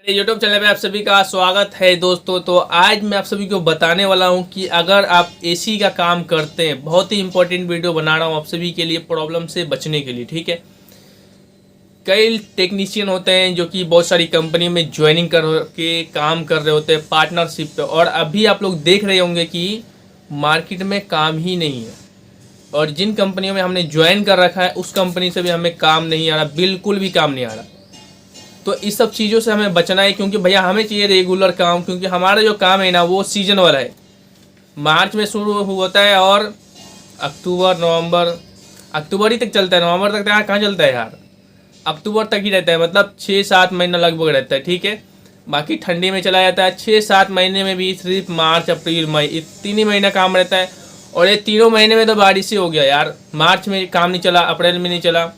YouTube channel पे आप सभी का स्वागत है दोस्तों। तो आज मैं आप सभी को बताने वाला हूं कि अगर आप एसी का काम करते हैं, बहुत ही इंपॉर्टेंट वीडियो बना रहा हूं आप सभी के लिए प्रॉब्लम से बचने के लिए। ठीक है, कई टेक्नीशियन होते हैं जो कि बहुत सारी कंपनी में ज्वाइनिंग कर के काम कर रहे होते हैं पार्टनरशिप पे, और अभी आप लोग देख रहे होंगे कि मार्केट में काम ही नहीं है, और जिन कंपनियों में हमने ज्वाइन कर रखा है उस कंपनी से भी हमें काम नहीं आ रहा, बिल्कुल भी काम नहीं आ रहा। तो इस सब चीज़ों से हमें बचना है, क्योंकि भैया हमें चाहिए रेगुलर काम, क्योंकि हमारा जो काम है ना वो सीजन वाला है। मार्च में शुरू होता है और अक्टूबर ही तक चलता है, नवंबर तक यार कहाँ चलता है यार, अक्टूबर तक ही रहता है, मतलब 6-7 महीना लगभग रहता है। ठीक है, बाकी ठंडी में चला जाता है। 6-7 महीने में भी सिर्फ मार्च अप्रैल मई ये 3 ही महीना काम रहता है, और ये तीनों महीने में तो बारिश ही हो गया यार। मार्च में काम नहीं चला, अप्रैल में नहीं चला,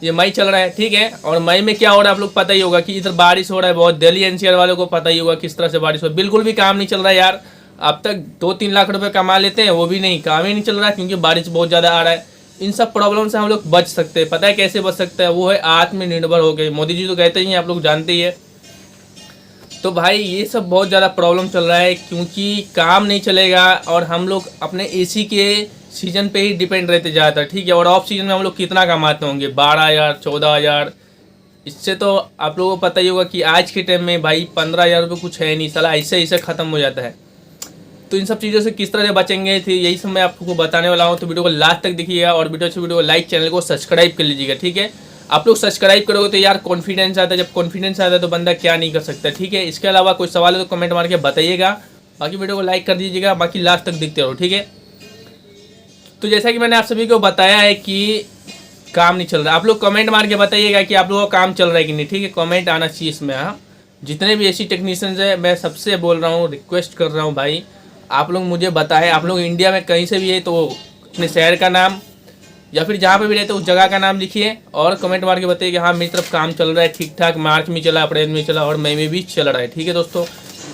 ये मई चल रहा है। ठीक है, और मई में क्या हो रहा है आप लोग पता ही होगा कि इधर बारिश हो रहा है बहुत। दिल्ली एनसीआर वालों को पता ही होगा किस तरह से बारिश हो, बिल्कुल भी काम नहीं चल रहा है यार। अब तक 2-3 लाख रुपए कमा लेते हैं, वो भी नहीं, काम ही नहीं चल रहा है, क्योंकि बारिश बहुत ज़्यादा आ रहा है। इन सब प्रॉब्लम से हम लोग बच सकते हैं। पता है कैसे बच सकते हैं? वो है आत्मनिर्भर हो गए। मोदी जी तो कहते ही हैं, आप लोग जानते ही है। तो भाई ये सब बहुत ज़्यादा प्रॉब्लम चल रहा है, क्योंकि काम नहीं चलेगा और हम लोग अपने एसी के सीजन पे ही डिपेंड रहते ज़्यादातर। ठीक है, और ऑफ सीजन में हम लोग कितना कमाते होंगे? 12,000 14,000। इससे तो आप लोगों को पता ही होगा कि आज के टाइम में भाई 15,000 रुपये कुछ है नहीं, साला ऐसे ऐसे ख़त्म हो जाता है। तो इन सब चीज़ों से किस तरह से बचेंगे थे, यही सब मैं आपको बताने वाला हूँ। तो वीडियो को लास्ट तक देखिएगा, और वीडियो को लाइक, चैनल को सब्सक्राइब कर लीजिएगा। ठीक है, आप लोग सब्सक्राइब करोगे तो यार कॉन्फिडेंस आता है, जब कॉन्फिडेंस आता है तो बंदा क्या नहीं कर सकता। ठीक है, इसके अलावा कोई सवाल है तो कमेंट मार के बताइएगा, बाकी वीडियो को लाइक कर दीजिएगा, बाकी लास्ट तक देखते रहो। ठीक है, तो जैसा कि मैंने आप सभी को बताया है कि काम नहीं चल रहा, आप लोग कमेंट मार के बताइएगा कि आप लोगों का काम चल रहा है कि नहीं। ठीक है, कमेंट आना चाहिए इसमें। हाँ, जितने भी एसी टेक्नीशियंस हैं मैं सबसे बोल रहा हूँ, रिक्वेस्ट कर रहा हूँ भाई, आप लोग मुझे बताएं। आप लोग इंडिया में कहीं से भी है तो अपने शहर का नाम या फिर जहाँ पे भी रहते उस जगह का नाम लिखिए, और कमेंट मार के बताइए कि हाँ मेरी तरफ काम चल रहा है ठीक ठाक। मार्च में चला, अप्रैल में चला, और मई में भी चल रहा है। ठीक है दोस्तों,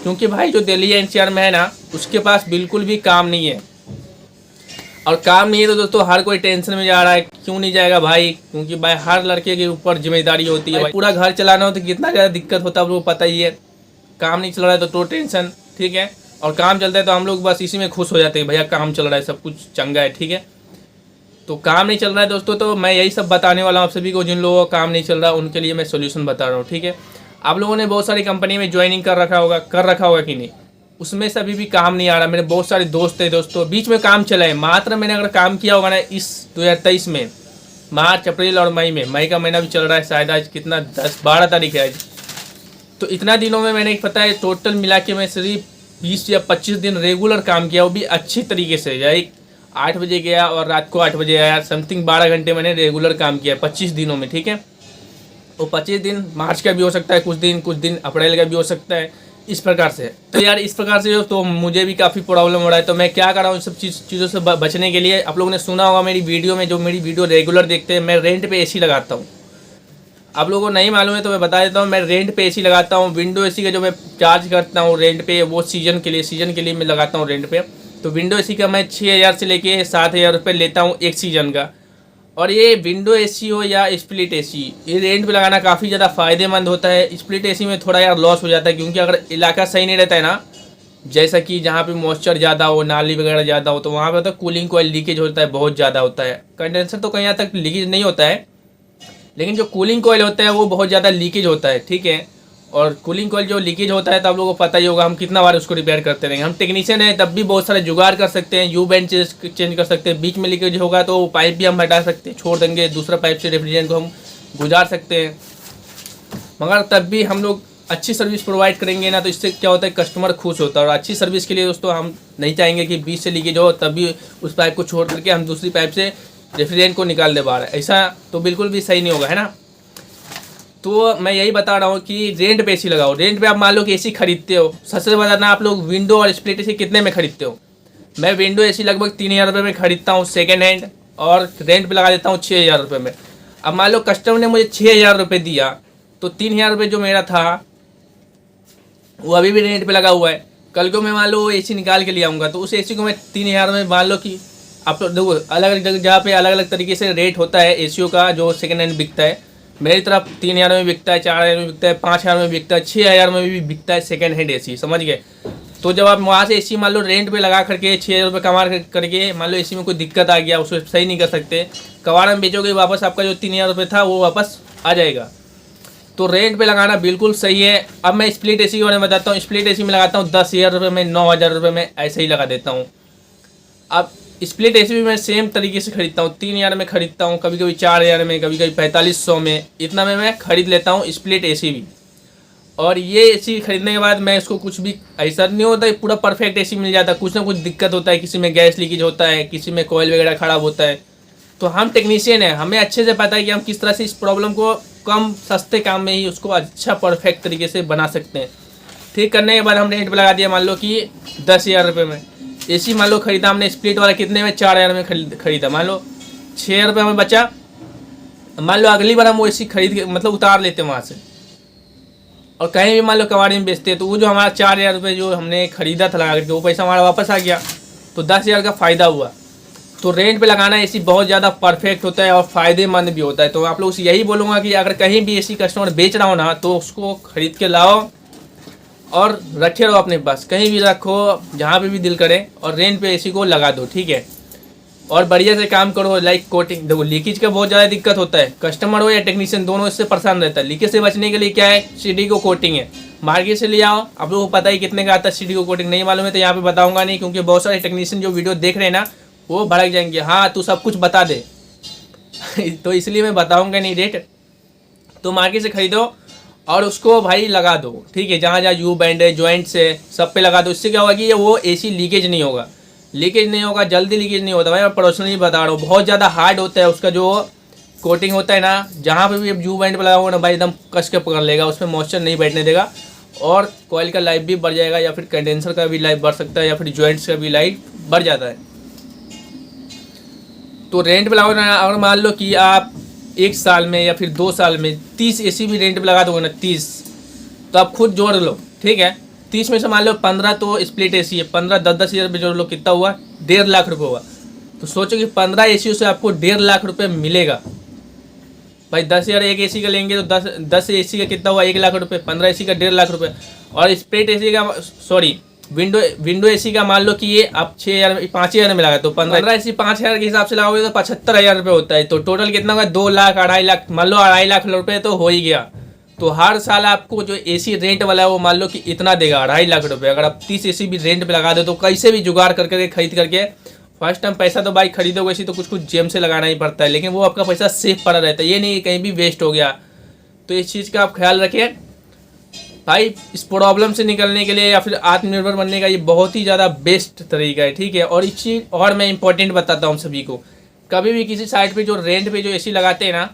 क्योंकि भाई जो दिल्ली एनसीआर में है ना, उसके पास बिल्कुल भी काम नहीं है, और काम नहीं है तो दोस्तों हर कोई टेंशन में जा रहा है। क्यों नहीं जाएगा भाई? क्योंकि भाई हर लड़के के ऊपर जिम्मेदारी होती है भाई, पूरा घर चलाना हो तो कितना ज़्यादा दिक्कत होता है आप लोगों को पता ही है। काम नहीं चल रहा है तो टेंशन। ठीक है, और काम चलता है तो हम लोग बस इसी में खुश हो जाते हैं, भैया काम चल रहा है, सब कुछ चंगा है। ठीक है, तो काम नहीं चल रहा है दोस्तों, तो मैं यही सब बताने वाला हूँ आप सभी को। जिन लोगों का काम नहीं चल रहा उनके लिए मैं सोल्यूशन बता रहा हूँ। ठीक है, आप लोगों ने बहुत सारी कंपनी में ज्वाइनिंग कर रखा होगा कि नहीं? उसमें से अभी भी काम नहीं आ रहा। मेरे बहुत सारे दोस्त हैं दोस्तों, बीच में काम चला है, मात्र मैंने अगर काम किया होगा ना इस 2023 में, मार्च अप्रैल और मई का महीना भी चल रहा है शायद, आज कितना 10-12 तारीख है आज। तो इतना दिनों में मैंने पता है टोटल मिला के मैं सिर्फ 20 या 25 दिन रेगुलर काम किया, वो भी अच्छी तरीके से। लाइक 8 बजे गया और रात को 8 बजे आया, समथिंग 12 घंटे मैंने रेगुलर काम किया 25 दिनों में। ठीक है, वो 25 दिन मार्च का भी हो सकता है, कुछ दिन अप्रैल का भी हो सकता है, इस प्रकार से। तो यार इस प्रकार से तो मुझे भी काफ़ी प्रॉब्लम हो रहा है। तो मैं क्या कर रहा हूँ, इन सब चीज़ों से बचने के लिए। आप लोगों ने सुना होगा मेरी वीडियो में, जो मेरी वीडियो रेगुलर देखते हैं, मैं रेंट पे एसी लगाता हूँ। आप लोगों को नहीं मालूम है तो मैं बता देता हूँ, मैं रेंट पे एसी लगाता हूँ। विंडो एसी का जो मैं चार्ज करता हूँ रेंट पे, वो सीजन के लिए मैं लगाता हूँ रेंट पे। तो विंडो एसी का मैं 6,000 से लेके 7,000 रुपये लेता हूँ एक सीज़न का। और ये विंडो एसी हो या स्प्लिट एसी, ये रेंट पे लगाना काफ़ी ज़्यादा फ़ायदेमंद होता है। स्प्लिट एसी में थोड़ा यार लॉस हो जाता है, क्योंकि अगर इलाका सही नहीं रहता है ना, जैसा कि जहाँ पे मॉइस्चर ज़्यादा हो, नाली वगैरह ज़्यादा हो, तो वहाँ पे तो कूलिंग कॉइल लीकेज होता है, बहुत ज़्यादा होता है। कंडेंसर तो कहीं तक लीकेज नहीं होता है, लेकिन जो कूलिंग कॉइल होता है वो बहुत ज़्यादा लीकेज होता है। ठीक है, और कूलिंग कॉइल जो लीकेज होता है तो आप लोगों को पता ही होगा, हम कितना बार उसको रिपेयर करते रहेंगे। हम टेक्नीशियन हैं तब भी बहुत सारे जुगाड़ कर सकते हैं, यू बैंड चेंज कर सकते हैं, बीच में लीकेज होगा तो पाइप भी हम हटा सकते हैं, छोड़ देंगे, दूसरा पाइप से रेफ्रिजरेंट को हम गुजार सकते हैं। मगर तब भी हम लोग अच्छी सर्विस प्रोवाइड करेंगे ना, तो इससे क्या होता है, कस्टमर खुश होता है। और अच्छी सर्विस के लिए दोस्तों हम नहीं चाहेंगे कि बीच से लीकेज हो तब भी उस पाइप को छोड़ करके हम दूसरी पाइप से रेफ्रिजरेंट को निकाल दे बाहर, ऐसा तो बिल्कुल भी सही नहीं होगा, है ना। तो मैं यही बता रहा हूँ कि रेंट पे एसी लगाओ। रेंट पे आप मान लो कि एसी खरीदते हो, सबसे बताना आप लोग विंडो और स्प्लिट एसी कितने में खरीदते हो? मैं विंडो एसी लगभग 3,000 रुपये में खरीदता हूँ सेकेंड हैंड, और रेंट पे लगा देता हूँ 6,000 रुपये में। अब मान लो कस्टमर ने मुझे 6,000 रुपये दिया, तो 3,000 रुपये जो मेरा था वो अभी भी रेंट पे लगा हुआ है। कल को मैं मान लो एसी निकाल के ले आऊँगा, तो उस एसी को मैं 3,000 में, मान लो कि आप लोग देखो अलग अलग जगह पे अलग अलग तरीके से रेट होता है एसीओ का, जो सेकेंड हैंड बिकता है। मेरी तरफ 3,000 में बिकता है, 4,000 में बिकता है, 5,000 में बिकता है, 6,000 में भी बिकता है सेकेंड हैंड एसी, समझ गए। तो जब आप वहाँ से एसी मान लो रेंट पे लगा करके 6,000 रुपये कमा करके मान लो एसी में कोई दिक्कत आ गया, उसको सही नहीं कर सकते, कबाड़ में बेचोगे वापस आपका जो 3,000 रुपये था वो वापस आ जाएगा। तो रेंट पे लगाना बिल्कुल सही है। अब मैं स्प्लिट एसी के बारे में बताता हूँ। स्प्लिट एसी में लगाता हूँ 10,000 रुपये में, 9,000 रुपये में ऐसे ही लगा देता हूँ। अब स्प्लिट एसी भी मैं सेम तरीके से खरीदता हूँ, 3,000 में खरीदता हूँ, कभी कभी 4,000 में, कभी कभी 4,500 में, इतना में मैं खरीद लेता हूँ स्प्लिट एसी भी। और ये एसी खरीदने के बाद मैं इसको कुछ भी ऐसा नहीं होता है पूरा परफेक्ट एसी मिल जाता है, कुछ ना कुछ दिक्कत होता है, किसी में गैस लीकेज होता है, किसी में कॉइल वगैरह ख़राब होता है। तो हम टेक्नीशियन हैं, हमें अच्छे से पता है कि हम किस तरह से इस प्रॉब्लम को कम सस्ते काम में ही उसको अच्छा परफेक्ट तरीके से बना सकते हैं। ठीक करने के बाद हम रेंट पे लगा दिया मान लो कि 10,000 रुपये में एसी मान लो खरीदा हमने स्प्लिट वाला, कितने में 4,000 में खरीदा, मान लो 6,000 रुपये हमें बचा। मान लो अगली बार हम वो एसी खरीद के मतलब उतार लेते हैं वहाँ से और कहीं भी मान लो कबाड़ी में बेचते हैं, तो वो जो हमारा 4,000 रुपये जो हमने खरीदा था लगा करके वो पैसा हमारा वापस आ गया, तो 10,000 का फ़ायदा हुआ। तो रेंट पे लगाना एसी बहुत ज़्यादा परफेक्ट होता है और फ़ायदेमंद भी होता है। तो आप लोग से यही बोलूँगा कि अगर कहीं भी एसी कस्टमर बेच रहा हो ना तो उसको खरीद के लाओ और रखे रहो अपने पास, कहीं भी रखो जहाँ पे भी दिल करे, और रेंट पे एसी को लगा दो, ठीक है। और बढ़िया से काम करो। लाइक कोटिंग, देखो लीकेज का बहुत ज़्यादा दिक्कत होता है, कस्टमर हो या टेक्नीशियन दोनों इससे परेशान रहता है। लीकेज से बचने के लिए क्या है, सीडी को कोटिंग है, मार्केट से ले आओ। आप लोगों को पता ही कितने का आता है सीडी को कोटिंग, नहीं मालूम है तो यहाँ पे बताऊंगा नहीं, क्योंकि बहुत सारे टेक्नीशियन जो वीडियो देख रहे हैं ना वो भड़क जाएंगे, हाँ तू सब कुछ बता दे तो इसलिए मैं बताऊँगा नहीं रेट। तो मार्केट से खरीदो और उसको भाई लगा दो, ठीक है। जहाँ जहाँ यू बैंड है, जॉइंट्स है, सब पे लगा दो। इससे क्या होगा कि वो एसी लीकेज नहीं होगा, जल्दी लीकेज नहीं होता। भाई मैं पर्सनली बता रहा हूँ, बहुत ज़्यादा हार्ड होता है उसका जो कोटिंग होता है ना, जहाँ पे भी यू बैंड पे लगाओगे ना भाई एकदम कस के पकड़ लेगा, उसमें मॉइस्चर नहीं बैठने देगा और कॉइल का लाइफ भी बढ़ जाएगा, या फिर कंडेंसर का भी लाइफ बढ़ सकता है, या फिर जॉइंट्स का भी लाइफ बढ़ जाता है। तो रेंट पे लगाओगे ना, अगर मान लो कि आप 1 साल में या फिर 2 साल में 30 एसी भी रेंट पे लगा दोगे ना, 30, तो आप खुद जोड़ लो, ठीक है। 30 में से मान लो 15 तो स्प्लिट एसी है, 15 10 हज़ार रुपये जोड़ लो, कितना हुआ, 1.5 लाख रुपये हुआ। तो सोचो कि 15 एसी से आपको 1.5 लाख रुपये मिलेगा। भाई 10,000 एक एसी का लेंगे तो 10 एसी का कितना हुआ, 1 लाख रुपये, 15 एसी का 1.5 लाख रुपये। और स्प्लिट एसी का विंडो एसी का मान लो कि ये आप 5,000 में लगा, तो 15 एसी 5,000 के हिसाब से लगाओगे तो 75,000 रुपये होता है। तो टोटल कितना होगा, 2 लाख 2.5 लाख, मान लो 2.5 लाख रुपये तो हो ही गया। तो हर साल आपको जो एसी रेंट वाला है वो मान लो कि इतना देगा, 2.5 लाख रुपये। अगर आप 30 एसी भी रेंट पे लगा दो तो कैसे भी जुगाड़ करके खरीद करके, फर्स्ट टाइम पैसा तो भाई खरीदोगे ऐसी तो कुछ कुछ जेब से लगाना ही पड़ता है, लेकिन वो आपका पैसा सेफ पड़ा रहता है, ये नहीं कहीं भी वेस्ट हो गया। तो इस चीज़ का आप ख्याल रखें भाई। इस प्रॉब्लम से निकलने के लिए या फिर आत्मनिर्भर बनने का ये बहुत ही ज़्यादा बेस्ट तरीका है, ठीक है। और एक चीज़ और मैं इंपॉर्टेंट बताता हूँ सभी को, कभी भी किसी साइट पे जो रेंट पे जो एसी लगाते हैं ना,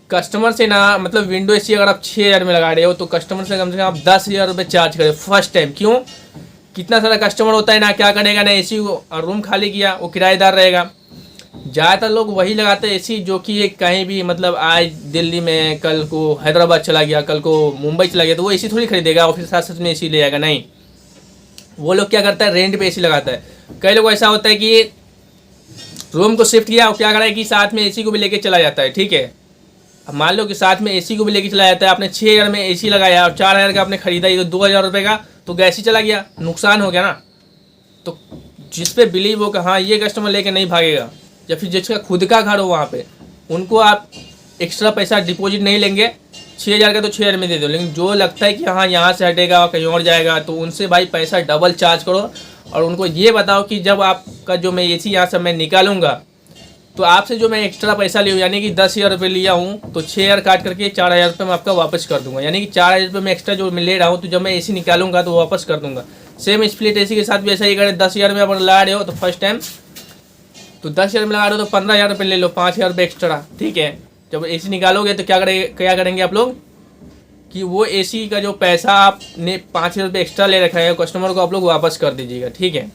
कस्टमर से ना मतलब विंडो एसी अगर आप 6,000 में लगा रहे हो तो कस्टमर से कम आप 10,000 रुपये चार्ज करें फर्स्ट टाइम। क्यों, कितना सारा कस्टमर होता है ना, क्या करेगा ना, एसी और रूम खाली किया, वो किराएदार रहेगा। ज़्यादातर लोग वही लगाते हैं एसी जो कि कहीं भी मतलब आज दिल्ली में, कल को हैदराबाद चला गया, कल को मुंबई चला गया, तो वो एसी थोड़ी खरीदेगा और फिर साथ साथ में एसी ले जाएगा, नहीं। वो लोग क्या करता है, रेंट पे एसी लगाता है। कई लोग ऐसा होता है कि रूम को शिफ्ट किया और क्या करा है कि साथ में एसी को भी लेके चला जाता है, ठीक है। अब मान लो कि साथ में एसी को भी लेके चला जाता है, आपने 6,000 में एसी लगाया और 4,000 का आपने खरीदा, ये तो 2,000 रुपये का तो गैस ही चला गया, नुकसान हो गया ना। तो जिस पे बिलीव हो कि हाँ ये कस्टमर लेके नहीं भागेगा, या फिर जिसका खुद का घर हो वहाँ पे, उनको आप एक्स्ट्रा पैसा डिपॉजिट नहीं लेंगे, 6,000 का तो 6,000 में दे दो। लेकिन जो लगता है कि हाँ यहाँ से हटेगा कहीं और जाएगा, तो उनसे भाई पैसा डबल चार्ज करो और उनको ये बताओ कि जब आपका जो मैं एसी यहाँ से मैं निकालूंगा तो आपसे जो मैं एक्स्ट्रा पैसा लिया यानी कि 10,000 रुपये लिया हूँ, तो 6,000 काट करके 4,000 रुपये मैं आपका वापस कर दूंगा। यानी कि 4,000 रुपये में एक्स्ट्रा जो मैं ले रहा हूँ, तो जब मैं एसी निकालूंगा तो वापस कर दूंगा। सेम स्प्लिट एसी के साथ भी ऐसा ही करें, 10,000 में आप लगा रहे हो तो फर्स्ट टाइम तो 10,000 में लगा रहे हो तो 15,000 रुपये ले लो, 5,000 रुपये एक्स्ट्रा, ठीक है। जब एसी निकालोगे तो क्या करेंगे आप लोग कि वो एसी का जो पैसा आपने 5,000 रुपये एक्स्ट्रा ले रखा है कस्टमर को, आप लोग वापस कर दीजिएगा, ठीक है।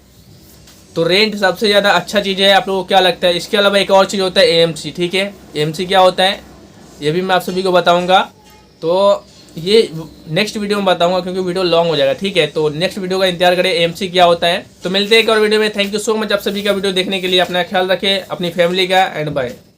तो रेंट सबसे ज़्यादा अच्छा चीज़ है। आप लोगों को क्या लगता है? इसके अलावा एक और चीज़ होता है एएमसी, ठीक है। एएमसी क्या होता है ये भी मैं आप सभी को बताऊंगा, तो ये नेक्स्ट वीडियो में बताऊंगा क्योंकि वीडियो लॉन्ग हो जाएगा, ठीक है। तो नेक्स्ट वीडियो का इंतजार करें एएमसी क्या होता है। तो मिलते हैं एक और वीडियो में। थैंक यू सो मच आप सभी का वीडियो देखने के लिए। अपना ख्याल रखें, अपनी फैमिली का, एंड बाय।